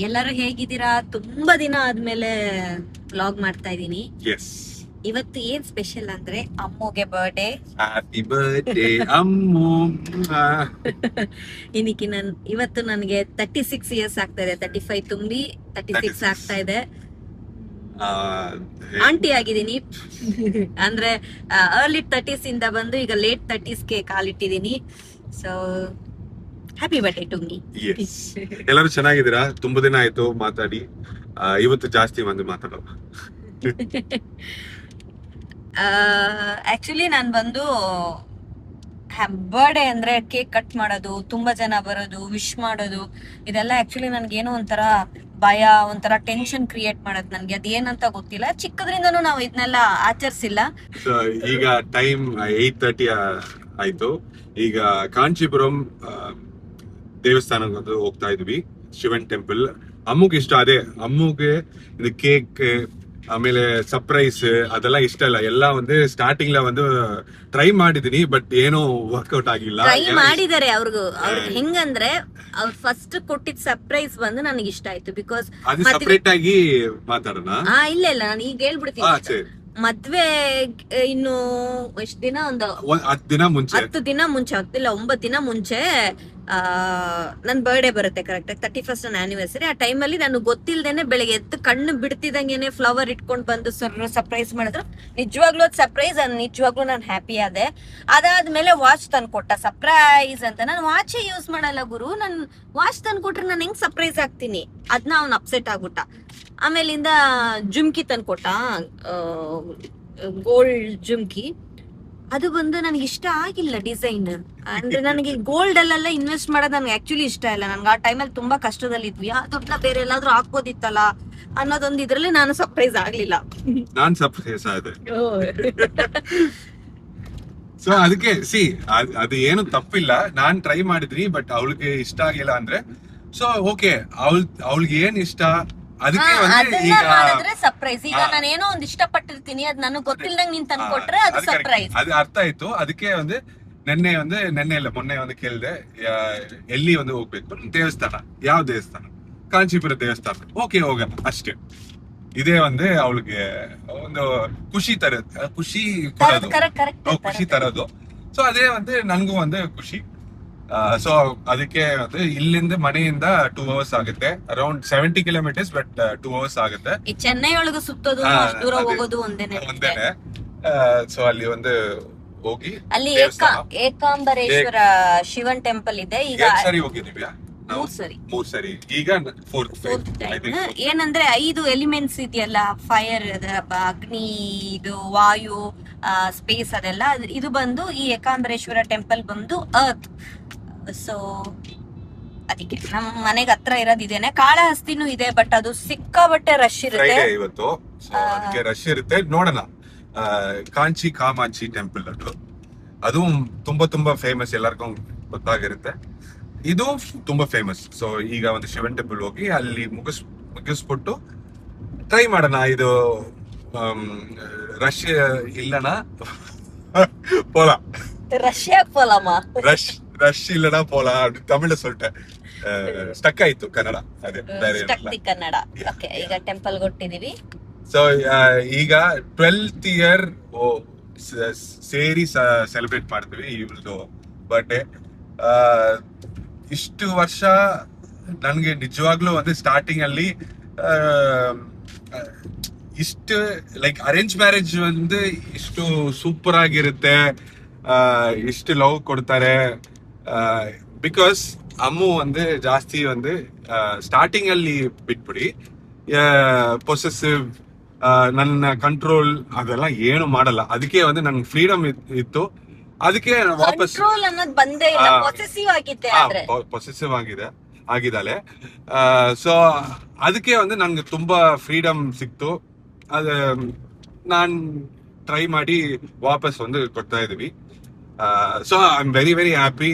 ಎಲ್ಲರೂ ಹೇಗಿದ್ದೀರಾ? ತುಂಬಾ ದಿನ ಆದ್ಮೇಲೆ ವ್ಲಾಗ್ ಮಾಡ್ತಾ ಇದೀನಿ. ಎಸ್, ಇವತ್ತು ಏನ್ ಸ್ಪೆಷಲ್ ಅಂದ್ರೆ ಅಮ್ಮುಗೆ ಬರ್ಡೇ. ಹ್ಯಾಪಿ ಬರ್ತ್ಡೇ ಅಮ್ಮು. ಇನ್ನಿಕ್ಕೆ ಇವತ್ತು ನನಗೆ 36 ಇಯರ್ಸ್ ಆಗ್ತಾ ಇದೆ. 35 ತುಂಬಿ 36 ಆಗ್ತಾ ಇದೆ. ಆಂಟಿ ಆಗಿದ್ದೀನಿ. ಅಂದ್ರೆ ಅರ್ಲಿ 30s ಇಂದ ಬಂದು ಈಗ ಲೇಟ್ 30sಗೆ ಕಾಲಿಟ್ಟಿದ್ದೀನಿ. So happy birthday to me. Yes, ಎಲ್ಲರೂ ಚೆನ್ನಾಗಿದ್ದೀರಾ? ತುಂಬಾ ದಿನ ಆಯ್ತು ಮಾತಾಡಿ. ಇವತ್ತು ಜಾಸ್ತಿ ಮಂದಿ ಮಾತಾಡೋಣ. ಆಕ್ಚುಲಿ ನಾನು ಬಂದು ಬರ್ಡೇ ಅಂದ್ರೆ ಕೇಕ್ ಕಟ್ ಮಾಡೋದು, ತುಂಬಾ ಜನ ಬರೋದು, ವಿಶ್ ಮಾಡೋದು, ಇದೆಲ್ಲ ಆಕ್ಚುಲಿ ನನ್ಗೇನೋ ಒಂಥರ ಭಯ, ಒಂಥರ ಟೆನ್ಷನ್ ಕ್ರಿಯೇಟ್ ಮಾಡೋದು. ನನ್ಗೆ ಅದೇನಂತ ಗೊತ್ತಿಲ್ಲ. ಚಿಕ್ಕದ್ರಿಂದನೂ ನಾವು ಇದನ್ನೆಲ್ಲ ಆಚರಿಸಿಲ್ಲ. ಈಗ ಟೈಮ್ 8:30 ಆಯ್ತು. ಈಗ ಕಾಂಚೀಪುರಂ ದೇವಸ್ಥಾನಕ್ಕೆ ಹೋಗ್ತಾ ಇದ್ವಿ, ಶಿವನ್ ಟೆಂಪಲ್. ಅಮ್ಮುಗೆ ಇಷ್ಟ. ಅದೇ ಅಮ್ಮುಗೆ ಇದು ಕೇಕ್ ಆಮೇಲೆ ಸರ್ಪ್ರೈಸ್ ಅದೆಲ್ಲ ಇಷ್ಟ ಇಲ್ಲ. ಎಲ್ಲ ಒಂದು ಸ್ಟಾರ್ಟಿಂಗ್ ಟ್ರೈ ಮಾಡಿದೀನಿ, ಬಟ್ ಏನೋ ವರ್ಕೌಟ್ ಆಗಿಲ್ಲ. ಟ್ರೈ ಮಾಡಿದಾರೆ ಅವ್ರಿಗೂ ಹೆಂಗಂದ್ರೆ ಅವ್ರು ಫಸ್ಟ್ ಕೊಟ್ಟಿದ್ ಸರ್ಪ್ರೈಸ್ ಬಂದು ನನಗೆ ಇಷ್ಟ ಆಯ್ತು. ಬಿಕಾಸ್ ಅದು ಸಪರೇಟ್ ಆಗಿ ಮಾತಾಡೋಣ. ಇಲ್ಲ ನಾನು ಈಗ ಹೇಳ್ಬಿಡ್ತೀನಿ. ಮದ್ವೆ ಇನ್ನು ಎಷ್ಟ್ ದಿನ, ಒಂದು 10 ದಿನ ಮುಂಚೆ, 10 ದಿನ ಮುಂಚೆ ಆಗ್ತಿಲ್ಲ, 9 ದಿನ ಮುಂಚೆ ನನ್ ಬರ್ಡೇ ಬರುತ್ತೆ. ಕರೆಕ್ಟ್ ಆಗಿ 31st ನನ್ನ ಆನಿವರ್ಸರಿ. ಆ ಟೈಮಲ್ಲಿ ನಾನು ಗೊತ್ತಿಲ್ದೇನೆ ಬೆಳಗ್ಗೆ ಎದ್ದು ಕಣ್ಣು ಬಿಡ್ತಿದಂಗೆನೆ ಫ್ಲವರ್ ಇಟ್ಕೊಂಡ್ ಬಂದು ಸರ್ಪ್ರೈಸ್ ಮಾಡಿದ್ರು. ನಿಜವಾಗ್ಲೂ ಅದು ಸರ್ಪ್ರೈಸ್. ನಿಜವಾಗ್ಲೂ ನಾನು ಹ್ಯಾಪಿ ಆದೆ. ಅದಾದ್ಮೇಲೆ ವಾಚ್ ತಂದು ಕೊಟ್ಟ ಸರ್ಪ್ರೈಸ್ ಅಂತ. ನಾನು ವಾಚೇ ಯೂಸ್ ಮಾಡಲ್ಲ ಗುರು. ನಾನು ವಾಚ್ ತಂದು ಕೊಟ್ರೆ ನಾನು ಹೆಂಗ್ ಸರ್ಪ್ರೈಸ್ ಆಗ್ತೀನಿ? ಅದನ್ನ ಅವ್ನು ಅಪ್ಸೆಟ್ ಆಗ್ಬಿಟ್ಟ. ಆಮೇಲಿಂದ ಜುಮ್ಕಿ ತಂದು ಕೊಟ್ಟ, ಗೋಲ್ಡ್ ಜುಮ್ಕಿ. ಅದು ಬಂದು ನನಗೆ ಇಷ್ಟ ಆಗಿಲ್ಲ ಡಿಸೈನ್. ಅಂದ್ರೆ ನನಗೆ ಗೋಲ್ಡ್ ಅಲ್ಲೆಲ್ಲ ಇನ್ವೆಸ್ಟ್ ಮಾಡೋದು ನನಗೆ ಆಕ್ಚುಲಿ ಇಷ್ಟ ಇಲ್ಲ. ನನ್ಗೆ ಆ ಟೈಮಲ್ಲಿ ತುಂಬಾ ಕಷ್ಟದಲ್ಲಿ ಇದ್ವಿ. ಆ ದುಡ್ಡನ್ನ ಬೇರೆ ಎಲ್ಲಾದ್ರೂ ಹಾಕ್ಬೋದಿತ್ತಲ್ಲ ಅನ್ನೋದೊಂದು ಇದ್ರಲ್ಲಿ ನಾನು ಸರ್ಪ್ರೈಸ್ ಆಗ್ಲಿಲ್ಲ. ನಾನ್ ಸರ್ಪ್ರೈಸ್ ಆದೆ. ಸೊ ಅದಕ್ಕೆ ಅದು ಏನು ತಪ್ಪಿಲ್ಲ. ನಾನ್ ಟ್ರೈ ಮಾಡಿದ್ರಿ, ಬಟ್ ಅವಳಿಗೆ ಇಷ್ಟ ಆಗಿಲ್ಲ ಅಂದ್ರೆ ಸೊ ಓಕೆ. ಅವಳಿಗೆ ಏನ್ ಇಷ್ಟ ಅದಕ್ಕೆ ಸರ್ಪ್ರೈಸ್. ಈಗ ನಾನು ಏನೋ ಒಂದ್ ಇಷ್ಟಪಟ್ಟಿರ್ತೀನಿ, ಅದ್ ನನಗೆ ಗೊತ್ತಿಲ್ದಂಗ್ ನೀನ್ ತಂದ್ಕೊಟ್ರೆ ಅದು ಸರ್ಪ್ರೈಸ್. ಅದು ಅರ್ಥ ಆಯ್ತು. ಅದಕ್ಕೆ ನೆನ್ನೆ ಅಲ್ಲ ಮೊನ್ನೆ ಕೇಳಿದೆ, ಎಲ್ಲಿ ಹೋಗ್ಬೇಕು ದೇವಸ್ಥಾನ. ಯಾವ ದೇವಸ್ಥಾನ? ಕಾಂಚೀಪುರ ದೇವಸ್ಥಾನ. ಓಕೆ, ಹೋಗೋಣ ಅಷ್ಟೇ. ಇದೇ ಅವಳಿಗೆ ಒಂದು ಖುಷಿ ತರೋದು. ಸೊ ಅದೇ ನನ್ಗೂ ಖುಷಿ. ಸೊ ಅದಕ್ಕೆ ಇಲ್ಲಿಂದ ಮನೆಯಿಂದ 2 hours ಆಗುತ್ತೆ. ಅರೌಂಡ್ 70 kilometers, ಬಟ್ 2 hours ಆಗುತ್ತೆ. ಈ ಚೆನ್ನೈ ಒಳಗೆ ಸುತ್ತೋದು, ದೂರ ಹೋಗೋದು ಒಂದೇನೆ. ಸೊ ಅಲ್ಲಿ ಹೋಗಿ ಅಲ್ಲಿ ಏಕಾಂಬರೇಶ್ವರ ಶಿವನ್ ಟೆಂಪಲ್ ಇದೆ. ಈಗ ಸರಿ ಹೋಗಿದೀವಿ, 3 ಸರಿ. ಈಗ 4th ಟೈಮ್. ಏನಂದ್ರೆ 5 ಎಲಿಮೆಂಟ್ಸ್ ಇದೆಯಲ್ಲ, ಫೈರ್, ಅಗ್ನಿ, ಇದು ವಾಯು, ಸ್ಪೇಸ್, ಅದೆಲ್ಲ. ಇದು ಬಂದು ಈ ಏಕಾಂಬರೇಶ್ವರ ಟೆಂಪಲ್ ಬಂದು ಅರ್ತ್. ಸೊ ಅದಕ್ಕೆ ನಮ್ಮ ಮನೆಗೆ ಹತ್ರ ಇರೋದು ಇದೇನೆ. ಕಾಳಹಸ್ತಿನೂ ಇದೆ, ಬಟ್ ಅದು ಸಿಕ್ಕಾಬಟ್ಟೆ ರಶ್ ಇರುತ್ತೆ ಇವತ್ತು. ಅದಕ್ಕೆ ರಶ್ ಇರುತ್ತೆ. ನೋಡೋಣ. ಕಾಮಾಕ್ಷಿ ಟೆಂಪಲ್ ಅದು ತುಂಬಾ ಫೇಮಸ್, ಎಲ್ಲರಿಗೂ ಗೊತ್ತಾಗಿರುತ್ತೆ. ಇದು ತುಂಬಾ ಫೇಮಸ್. ಸೊ ಈಗ ಶಿವನ್ ಟೆಂಪಲ್ ಹೋಗಿ ಅಲ್ಲಿ ಮುಗಿಸ್ಬಿಟ್ಟು ಟ್ರೈ ಮಾಡೋಣ. ಇದು ರಶ್ ಇಲ್ಲನ ಪೋಲ, ರಷ್ಯಾ ಪೋಲಮ್ಮ. ರಶ್ ಇಲ್ಲನ ಪೋಲ. ತಮಿಳು சொல்லிட்டேன், ಸ್ಟಕ್ ಆಯ್ತು ಕನ್ನಡ. ಅದೇ ಕನ್ನಡ. ಓಕೆ, ಈಗ ಟೆಂಪಲ್ ಕೊಟ್ಟಿದೀವಿ. ಸೊ ಈಗ 12th ಇಯರ್ ಸೇರಿ ಸೆಲೆಬ್ರೇಟ್ ಮಾಡ್ತೀವಿ ಇವ್ರದ್ದು ಬರ್ಡೇ. ಇಷ್ಟು ವರ್ಷ ನನ್ಗೆ ನಿಜವಾಗ್ಲೂ ಸ್ಟಾರ್ಟಿಂಗ್ ಅಲ್ಲಿ ಇಷ್ಟು ಲೈಕ್ ಅರೇಂಜ್ ಮ್ಯಾರೇಜ್ ಇಷ್ಟು ಸೂಪರ್ ಆಗಿರುತ್ತೆ, ಇಷ್ಟು ಲವ್ ಕೊಡ್ತಾರೆ. ಬಿಕಾಸ್ ಅಮ್ಮು ಜಾಸ್ತಿ ಸ್ಟಾರ್ಟಿಂಗ್ ಅಲ್ಲಿ ಬಿಟ್ಬಿಡಿ, ಪೊಸೆಸಿವ್, ನನ್ನ ಕಂಟ್ರೋಲ್ ಅದೆಲ್ಲ ಏನು ಮಾಡಲ್ಲ. ಅದಕ್ಕೆ ನನ್ಗೆ ಫ್ರೀಡಮ್ ಇತ್ತು. ಅದಕ್ಕೆ ವಾಪಸ್ ಪೊಸೆಸಿವ್ ಆಗಿದ್ದಾಳೆ. ಸೊ ಅದಕ್ಕೆ ನನ್ಗೆ ತುಂಬಾ ಫ್ರೀಡಮ್ ಸಿಕ್ತು. ಅದ ನಾನ್ ಟ್ರೈ ಮಾಡಿ ವಾಪಸ್ ಕೊಡ್ತಾ ಇದೀವಿ. So I am very very happy.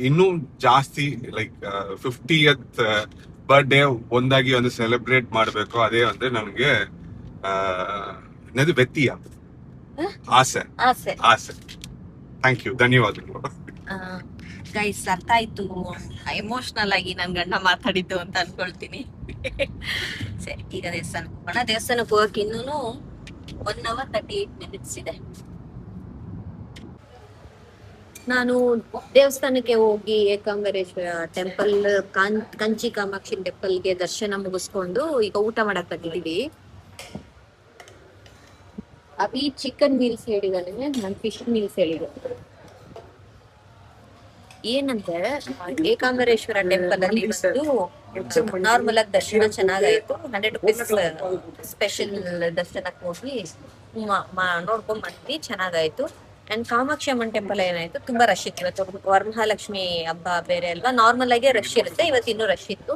ಇನ್ನೂ ಜಾಸ್ತಿ ಲೈಕ್ 50th ಬರ್ಡೇ ಒಂದಾಗಿ ಸೆಲೆಬ್ರೇಟ್ ಮಾಡಬೇಕು. ಅದೇ ನನ್ಗೆ ವ್ಯಕ್ತಿಯ ಆಸೆ. ಥ್ಯಾಂಕ್ ಯು, ಧನ್ಯವಾದಗಳು. ಗೈಸ್ ಅರ್ಥ ಆಯ್ತು, ಎಮೋಷನಲ್ ಆಗಿ ನನ್ ಗಂಡ ಮಾತಾಡಿದ್ದು ಅಂತ ಅನ್ಕೊಳ್ತೀನಿ. ಸರಿ, ಈಗ ದೇವಸ್ಥಾನಕ್ಕೆ ಹೋಗೋಣ. ದೇವಸ್ಥಾನಕ್ಕೆ ಹೋಗಕ್ಕೆ ಇನ್ನೂ 1 hour 38 minutes ಇದೆ. ನಾನು ದೇವಸ್ಥಾನಕ್ಕೆ ಹೋಗಿ ಏಕಾಂಬರೇಶ್ವರ ಟೆಂಪಲ್, ಕಂಚಿ ಕಾಮಾಕ್ಷಿ ಟೆಂಪಲ್ಗೆ ದರ್ಶನ ಮುಗಿಸ್ಕೊಂಡು ಈಗ ಊಟ ಮಾಡಕ್ ಬಂದಿದೀವಿ. ಅಭಿ ಚಿಕನ್ ಮೀಲ್ಸ್ ಹೇಳಿದಾನೆ, ನಾನು ಫಿಶ್ ಮೀಲ್ಸ್ ಹೇಳಿದೆ. ಏನಂದ್ರೆ ಏಕಾಂಬರೇಶ್ವರ ಟೆಂಪಲ್ ಅಲ್ಲಿ ಬಂದು ನಾರ್ಮಲ್ ಆಗಿ ದರ್ಶನ ಚೆನ್ನಾಗಾಯ್ತು. 100 rupees ಸ್ಪೆಷಲ್ ದರ್ಶನಕ್ಕೆ ಹೋಗಿ ನೋಡ್ಕೊಂಡ್ ಬಂದ್ವಿ, ಚೆನ್ನಾಗಾಯ್ತು. ಅಂಡ್ ಕಾಮಾಕ್ಷಿ ಅಮ್ಮನ್ ಟೆಂಪಲ್ ಏನಾಯ್ತು, ತುಂಬಾ ರಶ್ ಇತ್ತು. ಇವತ್ತು ವರಮಹಾಲಕ್ಷ್ಮಿ ಹಬ್ಬ ಬೇರೆ ಅಲ್ವಾ, ನಾರ್ಮಲ್ ಆಗಿ ರಶ್ ಇರುತ್ತೆ. ಇವತ್ತು ಇನ್ನೂ ರಶ್ ಇತ್ತು.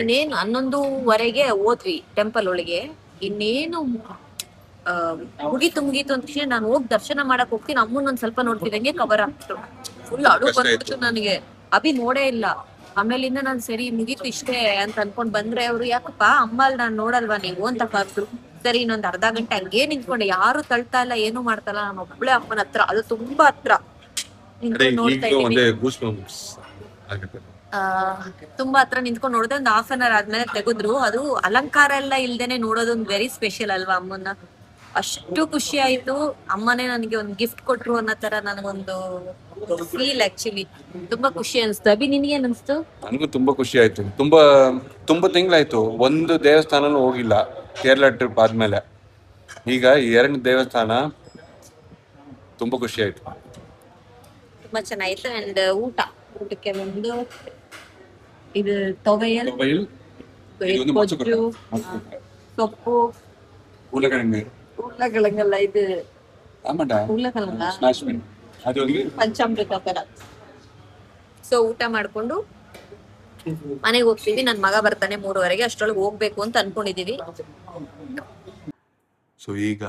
ಇನ್ನೇನು 11:15 ಹೋದ್ವಿ ಟೆಂಪಲ್ ಒಳಗೆ. ಇನ್ನೇನು ಮುಗೀತು ಅಂತ ತಕ್ಷಣ ನಾನು ಹೋಗಿ ದರ್ಶನ ಮಾಡಕ್ ಹೋಗ್ತೀನಿ. ಅಮ್ಮನ್ ಒಂದ್ ಸ್ವಲ್ಪ ನೋಡ್ತಿದಂಗೆ ಕವರ್ ಆಗ್ತಿತ್ತು. ಫುಲ್ ಅಡು ಬಂದ್ಬಿಟ್ಟು ನನಗೆ. ಅಭಿ ನೋಡೇ ಇಲ್ಲ. ಆಮೇಲಿಂದ ನಾನು ಸರಿ ಮುಗೀತು ಇಷ್ಟೇ ಅಂತ ಅನ್ಕೊಂಡ್ ಬಂದ್ರೆ ಅವ್ರು ಯಾಕಪ್ಪ ಅಮ್ಮ ಅಲ್ಲಿ ನಾನ್ ನೋಡಲ್ವಾ ನೀವು ಅಂತ ಕರ್ದ್ರು. ಸರಿ ಇನ್ನೊಂದ್ ಅರ್ಧ ಗಂಟೆ ಹಂಗೇ ನಿಂತ್ಕೊಂಡೆ, ಯಾರು ತಳ್ತಾ ಇಲ್ಲ, ಏನು ಮಾಡ್ತಲ್ಲ. ನಾನು ಒಬ್ಳೆ ಅಮ್ಮನ ಹತ್ರ, ಅದು ತುಂಬಾ ಹತ್ರ ನಿಂತ್ಕೊಂಡ್ ನೋಡ್ತಾ ಇದ್ದೀನಿ. ತುಂಬಾ ಹತ್ರ ನಿಂತ್ಕೊಂಡ್ ನೋಡಿದೆ. ಒಂದ್ 1/2 hour ಆದ್ಮೇಲೆ ತೆಗೆದ್ರು. ಅದು ಅಲಂಕಾರ ಎಲ್ಲ ಇಲ್ದೇನೆ ನೋಡೋದೊಂದು ವೆರಿ ಸ್ಪೆಷಲ್ ಅಲ್ವಾ ಅಮ್ಮನ್ನ. ಅಷ್ಟು ಖುಷಿ ಆಯ್ತು. ಅಮ್ಮನೇ ನನಗೆ ಒಂದು ಗಿಫ್ಟ್ ಕೊಟ್ರು ಅನ್ನೋ ತರ ನನಗೊಂದು ಫೀಲ್. ಆಕ್ಚುಲಿ ತುಂಬಾ ಖುಷಿ ಅನ್ಸ್ತು. ಅಭಿ ನಿನ್ಗೆ ಏನ್ ಅನ್ಸ್ತು? ನನಗೂ ತುಂಬಾ ಖುಷಿ ಆಯ್ತು. ತುಂಬಾ ತಿಂಗಳಾಯ್ತು ಒಂದು ದೇವಸ್ಥಾನನೂ ಹೋಗಿಲ್ಲ ಕೇರಳ ಟ್ರಿಪ್ ಆದ್ಮೇಲೆ. ಈಗ 2 ದೇವಸ್ಥಾನ, ತುಂಬಾ ಖುಷಿ ಆಯ್ತು. ತುಂಬಾ ಚೆನ್ನಾಗಿತ್ತು. ಅಂಡ್ ಊಟಕ್ಕೆ ಒಂದು ಇದು ತೊಗಯಲ್, ಗೊಜ್ಜು, ಸೊಪ್ಪು, ಉರ್ಲಗಳಂಗಲ್ಲ, ಇದು ಪಂಚಾಮೃತ ತರ. ಸೊ ಊಟ ಮಾಡ್ಕೊಂಡು ಮನೆಗೆ ಹೋಗ್ತೀವಿ. ನನ್ ಮಗ ಬರ್ತಾನೆ 3:30. ಅಷ್ಟ್ರೊಳಗೆ ಹೋಗ್ಬೇಕು ಅಂತ ಅನ್ಕೊಂಡಿದೀವಿ. ಸೊ ಈಗ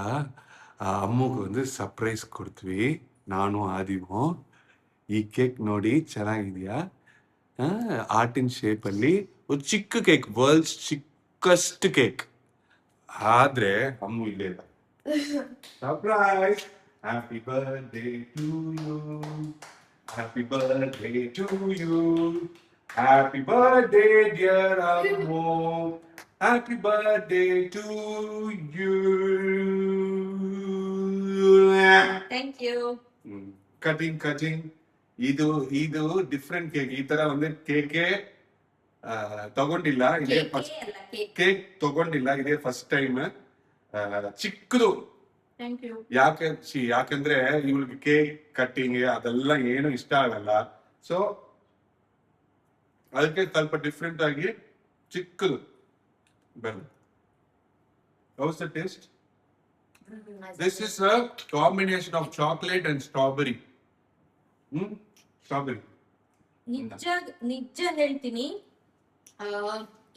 ಅಮ್ಮಗೆ ಒಂದು ಸರ್ಪ್ರೈಸ್ ಕೊಡ್ತೀವಿ, ನಾನು ಆದಿಮು. ಈ ಕೇಕ್ ನೋಡಿ ಚೆನ್ನಾಗಿದ್ಯಾ? ಆರ್ಟಿನ್ ಶೇಪ್ ಅಲ್ಲಿ ಒಂದು ಚಿಕ್ಕ ಕೇಕ್, ವರ್ಲ್ಡ್ಸ್ ಚಿಕ್ಕಸ್ಟ್ ಕೇಕ್. ಆದ್ರೆ ಅಮ್ಮು ಇಲ್ಲೇ ಇಲ್ಲ. Surprise! Happy birthday to you, happy birthday to you, happy birthday dear Ammu, happy birthday to you. Thank you. Cutting ಇದು ಡಿಫ್ರೆಂಟ್ ಕೇಕ್. ಈ ತರ ಒಂದು ಕೇಕೆ ತಗೊಂಡಿಲ್ಲ, ಇದೇ ಫಸ್ಟ್ ಕೇಕ್ ತಗೊಂಡಿಲ್ಲ, ಇದೇ ಫಸ್ಟ್ ಟೈಮ್. ಚಿಕ್ಕದು. ಯಾಕಂದ್ರೆ ಇವ್ಳಿಗೆ ಕೇಕ್ ಕಟ್ಟಿಂಗ್ ಅದೆಲ್ಲ ಏನು ಇಷ್ಟ ಆಗಲ್ಲ. ಸೊ ಅದಕ್ಕೆ ಸ್ವಲ್ಪ ಡಿಫ್ರೆಂಟ್ ಆಗಿ ಚಿಕ್ಕದು ಬರುತ್ತೆ. House the taste? This is a combination of chocolate and strawberry. Strawberry. ನಿಜ ಹೇಳ್ತೀನಿ,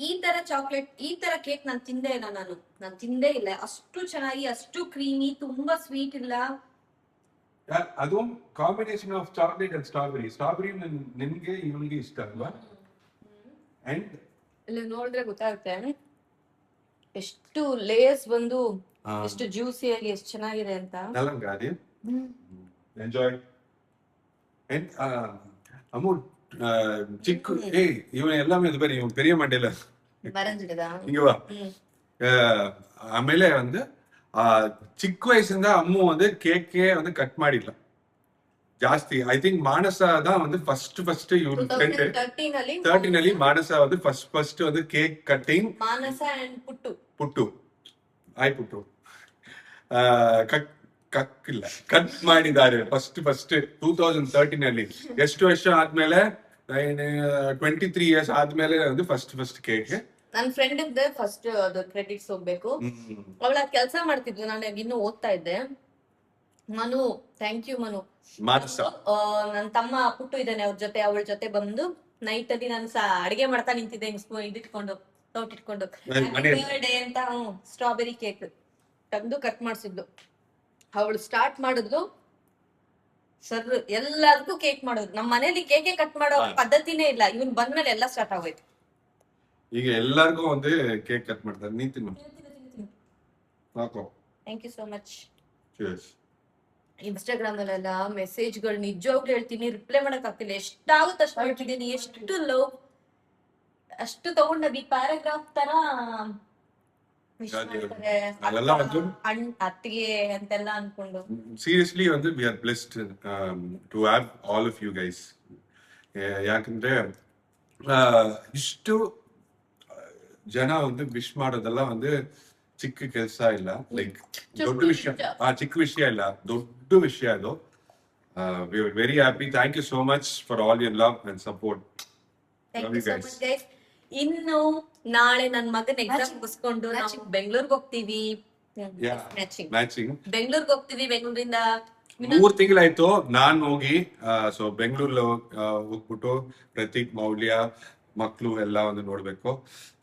ಈ ತರ ಚಾಕ್ಲೇಟ್, ಈ ತರ ಕೇಕ್ ನಾನು ತಿಂದೇ ಇಲ್ಲ. ಅಷ್ಟು ಚೆನ್ನಾಗಿ, ಅಷ್ಟು ಕ್ರೀಮಿ, ತುಂಬಾ ಸ್ವೀಟ್ ಇಲ್ಲ. ಅದು combination of chocolate and strawberry. Strawberry ನಿನ್ಗೆ ಇವನಿಗೆ ಇಷ್ಟ ಅಲ್ವಾ? ಅಂಡ್ ಇಲ್ಲಿ ನೋಡಿದ್ರೆ ಗೊತ್ತಾಗುತ್ತೆ ಎಷ್ಟು ಲೇಯರ್ಸ್ ಬಂದು ಎಷ್ಟು ಜ್ಯೂಸಿ ಆಗಿ ಎಷ್ಟು ಚೆನ್ನಾಗಿದೆ ಅಂತ. ಎಂಜಾಯ್. ಅಂಡ್ ಅಮ್ಮು ಚಿಕ್ಕ ಇವನ್ ಎಲ್ಲಾமே இது பாரு, இவன் பெரிய மண்டையில ಬರಂಜಿಡದಾ இங்க வா. ಆಮೇಲೆ ಒಂದು ಚಿಕ್ಕ ವಯಸ್ಸಿಂದ ಅಮ್ಮು ಒಂದು ಕೇಕೆ ಒಂದು ಕಟ್ ಮಾಡಿಲ್ಲ ಜಾಸ್ತಿ. ಐ ಥಿಂಕ್ ಮಾನಸ தான் வந்து ಫಸ್ಟ್ ಇವ್ರ ಫ್ರೆಂಡ್ 13 ಅಲ್ಲಿ ಮಾನಸ ಒಂದು ಫಸ್ಟ್ ಒಂದು cake cutting. Manasa and Puttu cut ಮಾಡಿದ್ದಾರೆ ಫಸ್ಟ್ 2013 ಅಲ್ಲಿ. ಎಷ್ಟು ವರ್ಷ ಆದ್ಮೇಲೆ, 23 years ಆದ್ಮೇಲೆ ಒಂದು ಫಸ್ಟ್ ಕೇಕ್. ನನ್ನ ಫ್ರೆಂಡ್ ಫಸ್ಟ್ ಅದು ಕ್ರೆಡಿಟ್ಸ್ ಹೋಗ್ಬೇಕು. ಅವಳ ಕೆಲಸ ಮಾಡ್ತಿದ್ವಿ, ನಾನು ಇನ್ನು ಓದ್ತಾ ಇದ್ದೆ. Manu, thank you Manu. ನನ್ನ ತಮ್ಮ ಪುಟ್ಟು ಇದ್ದಾನೆ, ಅವಳ ಜೊತೆ ಬಂದು ನೈಟ್ ಅಲ್ಲಿ ನಾನು ಅಡಿಗೆ ಮಾಡ್ತಾ ನಿಂತಿದ್ದೆ, ಇದಿಟ್ಕೊಂಡು ತೌಟಿಟ್ಕೊಂಡು ಬರ್ಡೇ ಅಂತ. ಸ್ಟ್ರಾಬೆರಿ ಕೇಕ್ ತಂದು ಕಟ್ ಮಾಡ್ಸಿದ್ಲು. ಅವಳು ಸ್ಟಾರ್ಟ್ ಮಾಡಿದ್ಲು ಸರ್, ಎಲ್ಲದಕ್ಕೂ ಕೇಕ್ ಮಾಡೋದು. ನಮ್ಮ ಮನೇಲಿ ಕೇಕೆ ಕಟ್ ಮಾಡೋ ಪದ್ಧತಿನೇ ಇಲ್ಲ. ಇವನ್ ಬಂದ್ಮೇಲೆ ಎಲ್ಲ ಸ್ಟಾರ್ಟ್ ಆಗೋಯ್ತು. ಈಗ ಎಲ್ಲರಿಗೂ ಒಂದು ಕೇಕ್ ಕಟ್ ಮಾಡ್ತಾರೆ. ನೀ ತಿನ್ನು. Thank you so much. Instagram ಅಲ್ಲೆಲ್ಲ ಮೆಸೇಜ್ಗಳು ನಿಜವಾಗ್ಲೂ ಹೇಳ್ತೀನಿ ರಿಪ್ಲೈ ಮಾಡಕ್ ಆಗ್ತಿಲ್ಲ. ಎಷ್ಟಾಗುತ್ತೆ ಅಷ್ಟು ಮಾಡ್ತಿದ್ದೀನಿ. ಎಷ್ಟು ಲವ್ ಅಷ್ಟು ತಗೊಂಡ ಈ ಪ್ಯಾರಾಗ್ರಾಫ್ ತರ wish ಮಾಡ್ತಾರೆ. ಅದೆಲ್ಲ ಒಂದು ಅತ್ತಿಗೆ ಅಂತೆಲ್ಲ ಅನ್ಕೊಂಡು ಸೀರಿಯಸ್ಲಿ ಒಂದು we are blessed to have all of you guys. ಯಾಕಂದ್ರೆ ಇಷ್ಟು ಜನ ಒಂದು ವಿಶ್ ಮಾಡೋದೆಲ್ಲ ಒಂದು ಚಿಕ್ಕ ಕೆಲಸ ಇಲ್ಲ, ಲೈಕ್ ದೊಡ್ಡ ವಿಷಯ, ಚಿಕ್ಕ ವಿಷಯ ಇಲ್ಲ, ದೊಡ್ಡ ವಿಷಯ ಅದು. We are very happy. Thank you so much for all your love and support. Thank you so much guys. ಇನ್ನು ನಾಳೆ ನನ್ನ ಮಗನ ಎಕ್ಸಾಮ್ ಮುಗಿಸ್ಕೊಂಡು ನಾವು ಬೆಂಗಳೂರಿಗೆ ಹೋಗ್ತೀವಿ. ಮ್ಯಾಚಿಂಗ್ ಬೆಂಗಳೂರಿಗೆ ಹೋಗ್ತೀವಿ. ಬೆಂಗಳೂರಿಂದ 3 ತಿಂಗಳಾಯ್ತು ನಾನ್ ಹೋಗಿ. ಸೊ ಬೆಂಗಳೂರಲ್ಲಿ ಹೋಗ್ಬಿಟ್ಟು ಪ್ರತೀಕ್, ಮೌಲ್ಯ, ಮಕ್ಳು ಎಲ್ಲ ಒಂದು ನೋಡ್ಬೇಕು.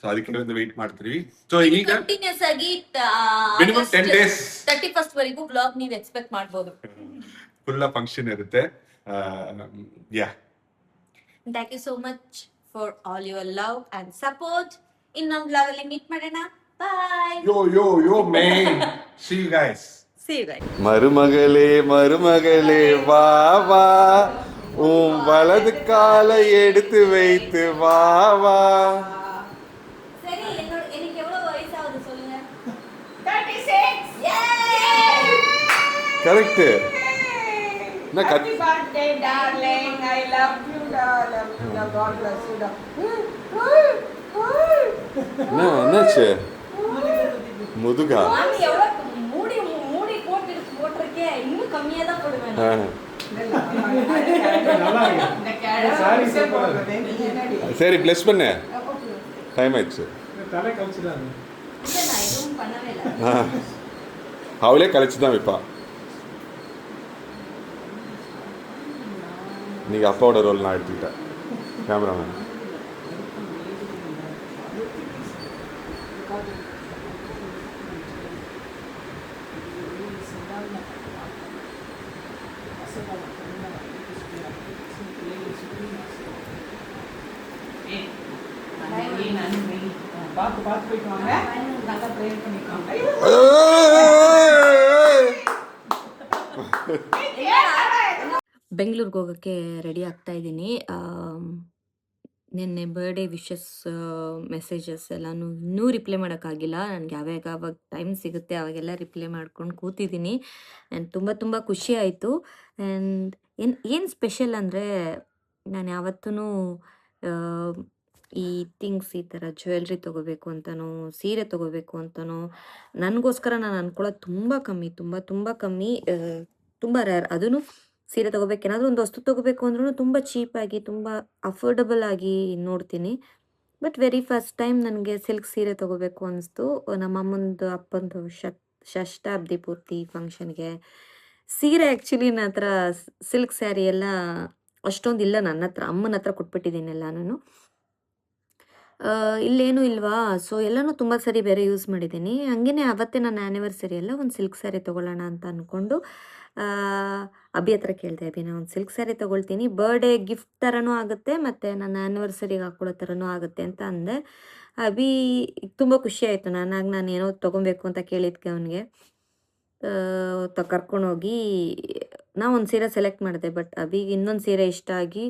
ಸೊ ಅದಕ್ಕೆ ಒಂದು ವೇಟ್ ಮಾಡ್ತೀವಿ. ಸೊ ಈಗ ಕಂಟಿನ್ಯೂಸ್ ಆಗಿ ಮಿನಿಮಮ್ 10 days 31st ವರೆಗೂ ಬ್ಲಾಗ್ ನೀವು ಎಕ್ಸ್ಪೆಕ್ಟ್ ಮಾಡಬಹುದು. ಫುಲ್ ಫಂಕ್ಷನ್ ಇರುತ್ತೆ. Yeah, thank you so much for all your love and support. ಇನ್ನೊಂದು ಬ್ಲಾಗ್ ಅಲ್ಲಿ ಮೀಟ್ ಮಾಡೋಣ. Bye. Yo man. See you guys. See you guys. மருமகளே வா வா, உன் வலது காலை எடுத்து வைத்து வா வா. சரி, எனக்கு எவ்வளவு வயசாகுது சொல்லுங்க. 36. Correct. Happy birthday, darling. I love you, darling. God bless you, darling. என்னாச்சு? முதுகா? நான் எவ்வளவு மூடி போட்டிருக்கே, இன்னும் கம்மியா தான் போடுவேன். சரி, பிளஸ் பண்ணு. டைம் ஆயிடுச்சு. இல்ல, நான் எதுவும் பண்ணவே இல்லை. அவளே கழிச்சு தான் வைப்பா. இன்னைக்கு அப்பாவோட ரோல் நான் எடுத்துக்கிட்டேன், கேமராமேன். பார்த்து போயிட்டு வாங்க. நல்லா ப்ரேயர் பண்ணிக்கோங்க. ಬೆಂಗಳೂರಿಗೆ ಹೋಗೋಕ್ಕೆ ರೆಡಿ ಆಗ್ತಾ ಇದ್ದೀನಿ. ನಿನ್ನೆ ಬರ್ಡೇ ವಿಶಸ್ ಮೆಸೇಜಸ್ ಎಲ್ಲನೂ ಇನ್ನೂ ರಿಪ್ಲೈ ಮಾಡೋಕ್ಕಾಗಿಲ್ಲ. ನನಗೆ ಯಾವಾಗ ಟೈಮ್ ಸಿಗುತ್ತೆ ಅವಾಗೆಲ್ಲ ರಿಪ್ಲೈ ಮಾಡ್ಕೊಂಡು ಕೂತಿದ್ದೀನಿ. ಆ್ಯಂಡ್ ತುಂಬ ತುಂಬ ಖುಷಿ ಆಯಿತು. ಆ್ಯಂಡ್ ಏನು ಸ್ಪೆಷಲ್ ಅಂದರೆ, ನಾನು ಯಾವತ್ತೂ ಈ ಥಿಂಗ್ಸ್, ಈ ಥರ ಜ್ಯುವೆಲ್ರಿ ತೊಗೋಬೇಕು ಅಂತನೋ, ಸೀರೆ ತೊಗೋಬೇಕು ಅಂತನೋ ನನಗೋಸ್ಕರ ನಾನು ಅಂದ್ಕೊಳ್ಳೋದು ತುಂಬ ಕಮ್ಮಿ, ತುಂಬ ಕಮ್ಮಿ, ತುಂಬ ರೇರ್. ಅದೂ ಸೀರೆ ತೊಗೋಬೇಕು, ಏನಾದರೂ ಒಂದು ವಸ್ತು ತೊಗೋಬೇಕು ಅಂದ್ರೂ ತುಂಬ ಚೀಪಾಗಿ, ತುಂಬ ಅಫೋರ್ಡಬಲ್ ಆಗಿ ನೋಡ್ತೀನಿ. ಬಟ್ ವೆರಿ ಫಸ್ಟ್ ಟೈಮ್ ನನಗೆ ಸಿಲ್ಕ್ ಸೀರೆ ತೊಗೋಬೇಕು ಅನಿಸ್ತು. ನಮ್ಮ ಅಮ್ಮಂದು ಅಪ್ಪಂದು ಷಷ್ಠಾಬ್ದಿ ಪೂರ್ತಿ ಫಂಕ್ಷನ್ಗೆ ಸೀರೆ. ಆ್ಯಕ್ಚುಲಿ ನನ್ನ ಹತ್ರ ಸಿಲ್ಕ್ ಸ್ಯಾರಿ ಎಲ್ಲ ಅಷ್ಟೊಂದು ಇಲ್ಲ ನನ್ನ ಹತ್ರ, ಅಮ್ಮನ ಹತ್ರ ಕೊಟ್ಬಿಟ್ಟಿದ್ದೀನಿ ಎಲ್ಲನೂ. ಇಲ್ಲೇನೂ ಇಲ್ವಾ, ಸೊ ಎಲ್ಲನೂ ತುಂಬ ಸರಿ ಬೇರೆ ಯೂಸ್ ಮಾಡಿದ್ದೀನಿ. ಹಂಗೇ ಅವತ್ತೇ ನನ್ನ ಆ್ಯನಿವರ್ಸರಿ ಎಲ್ಲ ಒಂದು ಸಿಲ್ಕ್ ಸ್ಯಾರಿ ತೊಗೊಳ್ಳೋಣ ಅಂತ ಅಂದ್ಕೊಂಡು ಅಭಿ ಹತ್ರ ಕೇಳಿದೆ, ಅಭಿ ನಾನು ಒಂದು ಸಿಲ್ಕ್ ಸ್ಯಾರಿ ತೊಗೊಳ್ತೀನಿ, ಬರ್ಡೇ ಗಿಫ್ಟ್ ಥರನೂ ಆಗುತ್ತೆ ಮತ್ತು ನನ್ನ ಆ್ಯನಿವರ್ಸರಿಗೆ ಹಾಕ್ಕೊಳ್ಳೋ ಥರನೂ ಆಗುತ್ತೆ ಅಂತ ಅಂದೆ. ಅಭಿ ತುಂಬ ಖುಷಿ ಆಯಿತು. ನಾನು ಏನೋ ತೊಗೊಬೇಕು ಅಂತ ಕೇಳಿದ್ಕೆ ಅವನಿಗೆ ಕರ್ಕೊಂಡೋಗಿ ನಾವು ಒಂದು ಸೀರೆ ಸೆಲೆಕ್ಟ್ ಮಾಡಿದೆ. ಬಟ್ ಅಭಿಗೆ ಇನ್ನೊಂದು ಸೀರೆ ಇಷ್ಟ ಆಗಿ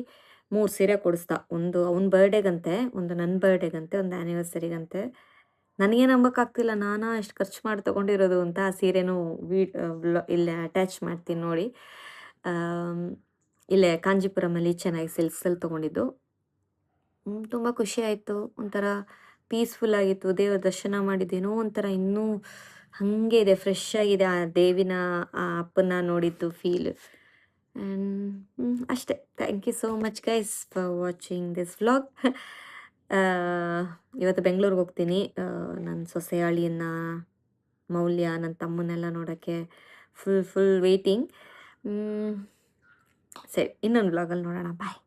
3 ಸೀರೆ ಕೊಡಿಸ್ದ. ಒಂದು ಅವನ ಬರ್ಡೇಗಂತೆ, ಒಂದು ನನ್ನ ಬರ್ಡೇಗಂತೆ, ಒಂದು ಆ್ಯನಿವರ್ಸರಿಗಂತೆ. ನನಗೆ ನಂಬೋಕ್ಕಾಗ್ತಿಲ್ಲ, ನಾನು ಎಷ್ಟು ಖರ್ಚು ಮಾಡಿ ತೊಗೊಂಡಿರೋದು ಅಂತ. ಆ ಸೀರೆನೂ ಇಲ್ಲೇ ಅಟ್ಯಾಚ್ ಮಾಡ್ತೀನಿ ನೋಡಿ. ಇಲ್ಲೇ ಕಾಂಜೀಪುರಮಲ್ಲಿ ಚೆನ್ನಾಗಿ ಸಿಲ್ಕ್ಸಲ್ಲಿ ತೊಗೊಂಡಿದ್ದು. ತುಂಬ ಖುಷಿ ಆಯಿತು, ಒಂಥರ ಪೀಸ್ಫುಲ್ ಆಗಿತ್ತು. ದೇವರ ದರ್ಶನ ಮಾಡಿದ್ದೇನೋ ಒಂಥರ ಇನ್ನೂ ಹಾಗೆ ಇದೆ, ಫ್ರೆಶ್ ಆಗಿದೆ ಆ ದೇವಿನ, ಆ ಅಪ್ಪನ ನೋಡಿದ್ದು ಫೀಲ್. ಅಷ್ಟೇ. Thank you so much guys for watching this vlog. ಇವತ್ತು ಬೆಂಗಳೂರಿಗೆ ಹೋಗ್ತೀನಿ. ನನ್ನ ಸೊಸೆ ಅಳಿಯನ್ನ, ಮೌಲ್ಯ, ನನ್ನ ತಮ್ಮನ್ನೆಲ್ಲ ನೋಡೋಕ್ಕೆ ಫುಲ್ ವೇಟಿಂಗ್. ಸರಿ, ಇನ್ನೊಂದು ವ್ಲಾಗಲ್ಲಿ ನೋಡೋಣ. ಬಾಯ್.